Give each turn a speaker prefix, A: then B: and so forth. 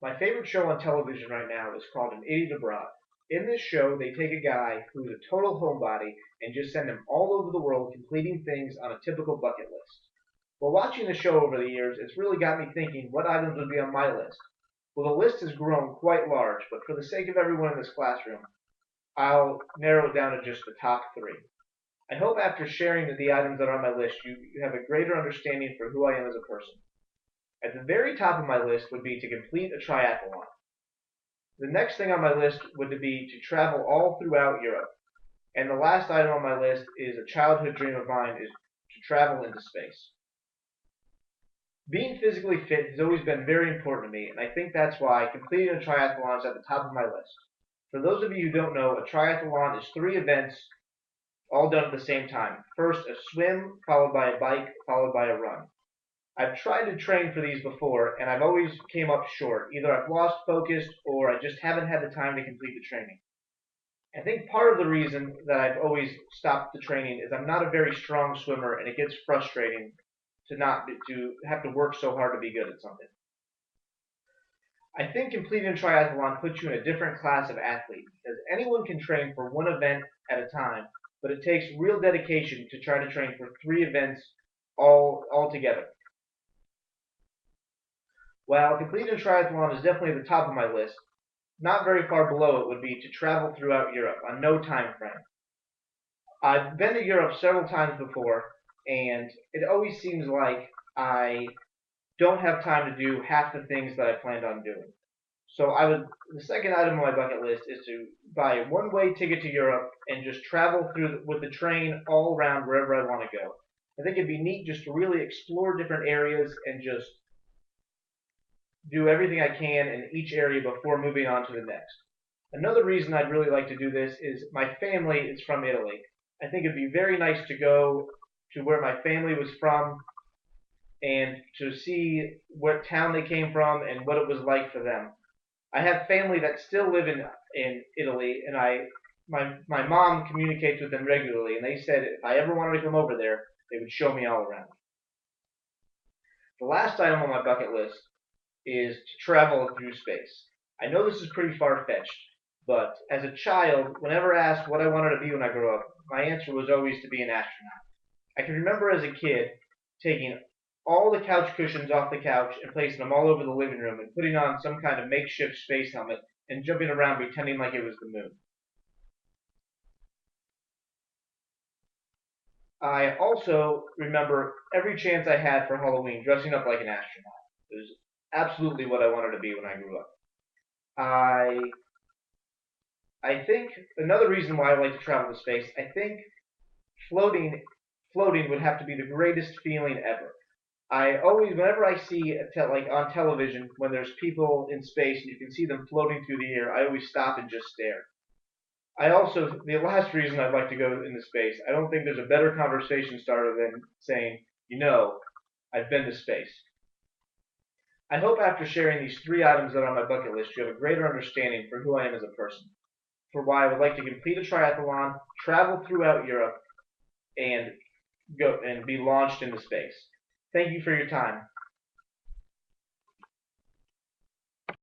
A: My favorite show on television right now is called An Idiot Abroad. In this show, they take a guy who's a total homebody and just send him all over the world completing things on a typical bucket list. While watching the show over the years, it's really got me thinking what items would be on my list. Well, the list has grown quite large, but for the sake of everyone in this classroom, I'll narrow it down to just the top three. I hope after sharing the items that are on my list, you have a greater understanding for who I am as a person. At the very top of my list would be to complete a triathlon. The next thing on my list would be to travel all throughout Europe. And the last item on my list is a childhood dream of mine is to travel into space. Being physically fit has always been very important to me, and I think that's why completing a triathlon is at the top of my list. For those of you who don't know, a triathlon is three events all done at the same time. First, a swim, followed by a bike, followed by a run. I've tried to train for these before, and I've always came up short. Either I've lost focus, or I just haven't had the time to complete the training. I think part of the reason that I've always stopped the training is I'm not a very strong swimmer, and it gets frustrating to have to work so hard to be good at something. I think completing a triathlon puts you in a different class of athlete, because anyone can train for one event at a time, but it takes real dedication to try to train for three events all together. While completing a triathlon is definitely at the top of my list, not very far below it would be to travel throughout Europe on no time frame. I've been to Europe several times before, and it always seems like I don't have time to do half the things that I planned on doing. So the second item on my bucket list is to buy a one-way ticket to Europe and just travel with the train all around wherever I want to go. I think it'd be neat just to really explore different areas and just do everything I can in each area before moving on to the next. Another reason I'd really like to do this is my family is from Italy. I think it'd be very nice to go to where my family was from and to see what town they came from and what it was like for them. I have family that still live in Italy, and my mom communicates with them regularly, and they said if I ever wanted to come over there, they would show me all around. The last item on my bucket list is to travel through space. I know this is pretty far-fetched, but as a child, whenever asked what I wanted to be when I grew up, my answer was always to be an astronaut. I can remember as a kid taking all the couch cushions off the couch and placing them all over the living room and putting on some kind of makeshift space helmet and jumping around pretending like it was the moon. I also remember every chance I had for Halloween dressing up like an astronaut. It was absolutely what I wanted to be when I grew up. I I think another reason why I like to travel to space, I think floating floating would have to be the greatest feeling ever. I always, whenever I see like on television when there's people in space and you can see them floating through the air, I always stop and just stare. The last reason I'd like to go into space, I don't think there's a better conversation starter than saying, I've been to space. I hope after sharing these three items that are on my bucket list, you have a greater understanding for who I am as a person, for why I would like to complete a triathlon, travel throughout Europe, and go and be launched into space. Thank you for your time.